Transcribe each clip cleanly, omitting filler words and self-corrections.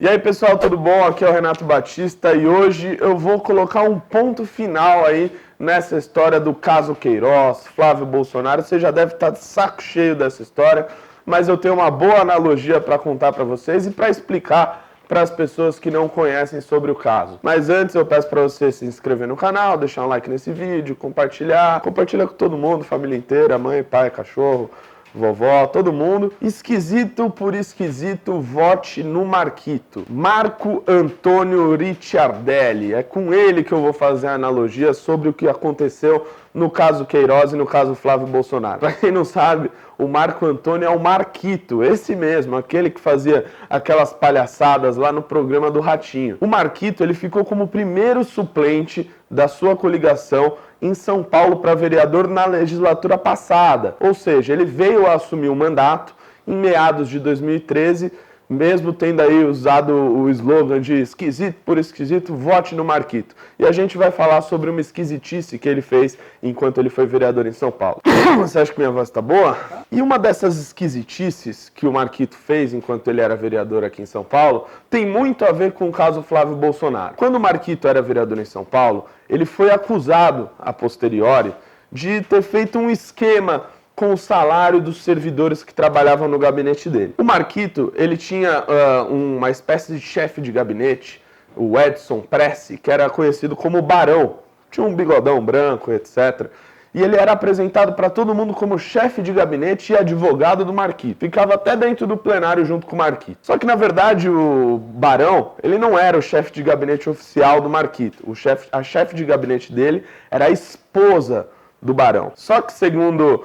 E aí pessoal, tudo bom? Aqui é o Renato Batista e hoje eu vou colocar um ponto final aí nessa história do caso Queiroz, Flávio Bolsonaro. Você já deve estar de saco cheio dessa história, mas eu tenho uma boa analogia para contar para vocês e para explicar para as pessoas que não conhecem sobre o caso. Mas antes eu peço para você se inscrever no canal, deixar um like nesse vídeo, compartilha com todo mundo, família inteira, mãe, pai, cachorro, vovó, todo mundo. Esquisito por esquisito, vote no Marquito. Marco Antônio Ricciardelli. É com ele que eu vou fazer a analogia sobre o que aconteceu no caso Queiroz e no caso Flávio Bolsonaro. Para quem não sabe, o Marco Antônio é o Marquito, esse mesmo, aquele que fazia aquelas palhaçadas lá no programa do Ratinho. O Marquito, ele ficou como primeiro suplente da sua coligação em São Paulo para vereador na legislatura passada. Ou seja, ele veio a assumir o mandato em meados de 2013, mesmo tendo aí usado o slogan de esquisito por esquisito, vote no Marquito. E a gente vai falar sobre uma esquisitice que ele fez enquanto ele foi vereador em São Paulo. Você acha que minha voz tá boa? E uma dessas esquisitices que o Marquito fez enquanto ele era vereador aqui em São Paulo tem muito a ver com o caso Flávio Bolsonaro. Quando o Marquito era vereador em São Paulo, ele foi acusado, a posteriori, de ter feito um esquema com o salário dos servidores que trabalhavam no gabinete dele. O Marquito, ele tinha uma espécie de chefe de gabinete, o Edson Prece, que era conhecido como Barão. Tinha um bigodão branco, etc. E ele era apresentado para todo mundo como chefe de gabinete e advogado do Marquito. Ficava até dentro do plenário junto com o Marquito. Só que, na verdade, o Barão, ele não era o chefe de gabinete oficial do Marquito. A chefe de gabinete dele era a esposa do Barão. Só que, segundo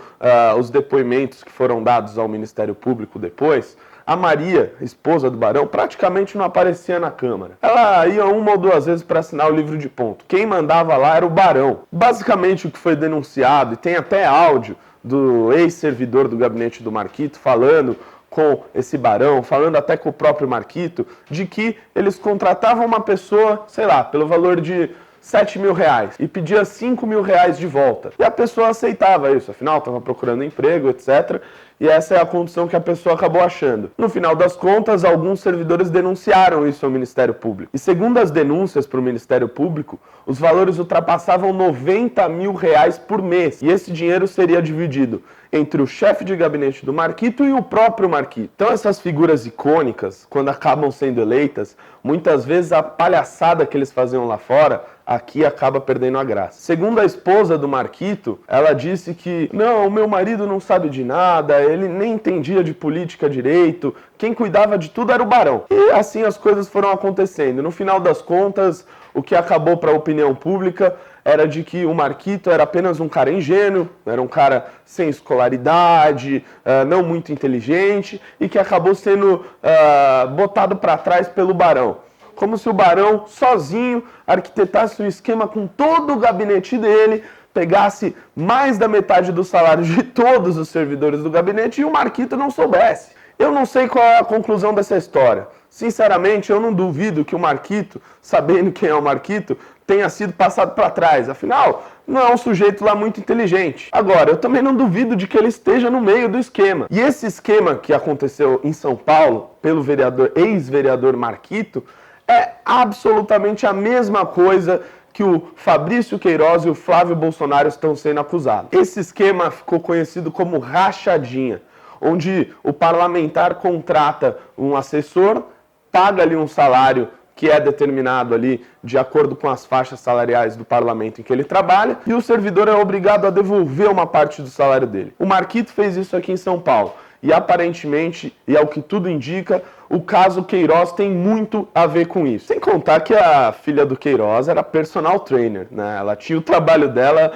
os depoimentos que foram dados ao Ministério Público depois, a Maria, esposa do Barão, praticamente não aparecia na Câmara. Ela ia uma ou duas vezes para assinar o livro de ponto. Quem mandava lá era o Barão. Basicamente, o que foi denunciado, e tem até áudio do ex-servidor do gabinete do Marquito falando com esse Barão, falando até com o próprio Marquito, de que eles contratavam uma pessoa, sei lá, pelo valor de R$7.000 e pedia R$5.000 de volta. E a pessoa aceitava isso, afinal estava procurando emprego, etc. E essa é a condição que a pessoa acabou achando. No final das contas, alguns servidores denunciaram isso ao Ministério Público. E segundo as denúncias para o Ministério Público, os valores ultrapassavam R$90.000 por mês. E esse dinheiro seria dividido entre o chefe de gabinete do Marquito e o próprio Marquito. Então essas figuras icônicas, quando acabam sendo eleitas, muitas vezes a palhaçada que eles faziam lá fora, aqui acaba perdendo a graça. Segundo a esposa do Marquito, ela disse que não, meu marido não sabe de nada, ele nem entendia de política direito, quem cuidava de tudo era o Barão. E assim as coisas foram acontecendo. No final das contas, o que acabou para a opinião pública era de que o Marquito era apenas um cara ingênuo, era um cara sem escolaridade, não muito inteligente, e que acabou sendo botado para trás pelo Barão. Como se o Barão, sozinho, arquitetasse um esquema com todo o gabinete dele, pegasse mais da metade do salário de todos os servidores do gabinete e o Marquito não soubesse. Eu não sei qual é a conclusão dessa história. Sinceramente, eu não duvido que o Marquito, sabendo quem é o Marquito, tenha sido passado para trás. Afinal, não é um sujeito lá muito inteligente. Agora, eu também não duvido de que ele esteja no meio do esquema. E esse esquema que aconteceu em São Paulo, pelo ex-vereador Marquito, é absolutamente a mesma coisa que o Fabrício Queiroz e o Flávio Bolsonaro estão sendo acusados. Esse esquema ficou conhecido como rachadinha, onde o parlamentar contrata um assessor, paga-lhe um salário que é determinado ali de acordo com as faixas salariais do parlamento em que ele trabalha, e o servidor é obrigado a devolver uma parte do salário dele. O Marquito fez isso aqui em São Paulo. E aparentemente, e ao que tudo indica, o caso Queiroz tem muito a ver com isso. Sem contar que a filha do Queiroz era personal trainer, né? Ela tinha o trabalho dela,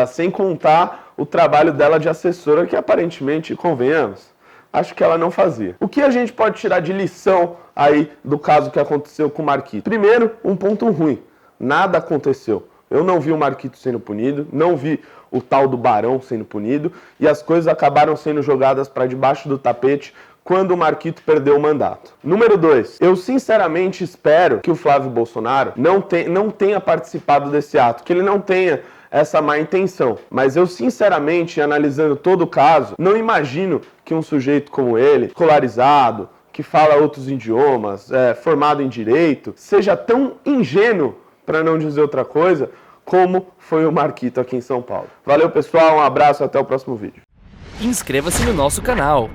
sem contar o trabalho dela de assessora, que aparentemente, convenhamos, acho que ela não fazia. O que a gente pode tirar de lição aí do caso que aconteceu com o Marquito? Primeiro, um ponto ruim. Nada aconteceu. Eu não vi o Marquito sendo punido, não vi o tal do Barão sendo punido, e as coisas acabaram sendo jogadas para debaixo do tapete quando o Marquito perdeu o mandato. Número 2, eu sinceramente espero que o Flávio Bolsonaro não tenha participado desse ato, que ele não tenha essa má intenção. Mas eu sinceramente, analisando todo o caso, não imagino que um sujeito como ele, escolarizado, que que fala outros idiomas, formado em direito, seja tão ingênuo, para não dizer outra coisa, como foi o Marquito aqui em São Paulo. Valeu, pessoal, um abraço, até o próximo vídeo. Inscreva-se no nosso canal,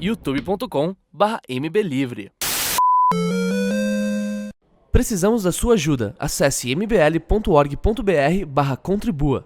youtube.com/mblivre. Precisamos da sua ajuda. Acesse mbl.org.br/contribua.